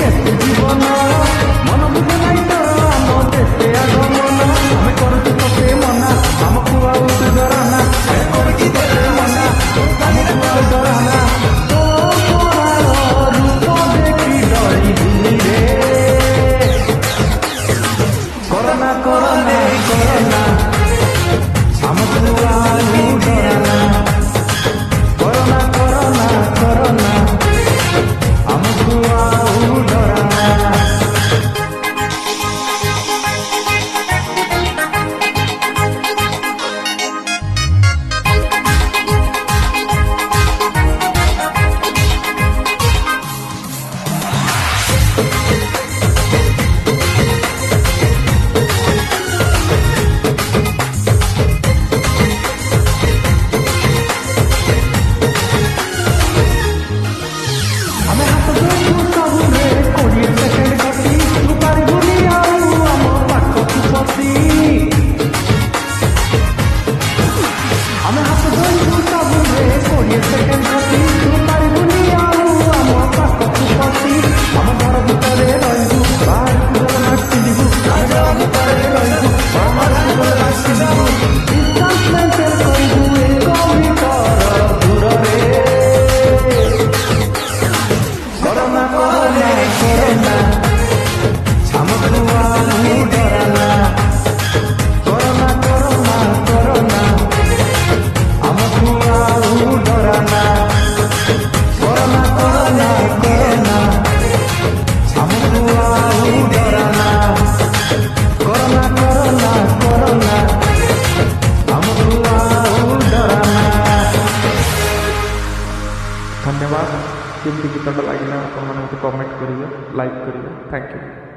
କେତେ ଜୀବନ ମନ ବୁଝେ ନାଇଁ ତ ଆମ କେତେ ଆଗମନ ଆମେ କରୁଛୁ ତତେ ମନା ଆମକୁ ଆଉ ତୁ ଡରାନା ଆମେ କରୁଛୁ ତତେ ମନା ଆମକୁ ଆଉ ଡରାନା ତୋ ପରାର ରୂପ ଦେଖି ଡରିବିନି ରେ କରନା କରନା କରନା ଆମକୁ ଆଉ ଡରାନା କରନା କରନା କରନା ଆମକୁ ଆଉ ଡରାନା ଆମେ ହାତ ଧରିବୁ ସବୁରେ 20 ସେକେଣ୍ଡ କଟି ତୁ ପାରିବୁନି ଆଉ ଆମ ପାଖକୁ ପଶି ଆମେ ହାତ ଧରିବୁ ସବୁରେ 20 ସେକେଣ୍ଡ କଟି ତୁ ପାରିବୁନି ଆଉ ଆମ ପାଖକୁ ପଶି ଆମ ଘର ଭିତରେ ରହିବୁ ବାହାରକୁ ଗଲେ ନାଚିଯିବୁ ଆମ ଘର ଭିତରେ ରହିବୁ ବାହାରକୁ ଗଲେ ନାଚିଯିବୁ ଡିଷ୍ଟାନ୍ସ ମେଣ୍ଟେନ କରିବୁ ଏକ ମିଟର ଦୂରରେ করোনা করোনা করোনা আমাকে আউ ডরানা করোনা করোনা করোনা আমাকে আউ ডরানা করোনা করোনা করোনা আমাকে আউ ডরানা করোনা করোনা করোনা আমাকে আউ ডরানা धन्यवाद। केमती गीतटा लगे आपने कमेंट करेंगे लाइक करेंगे थैंक यू।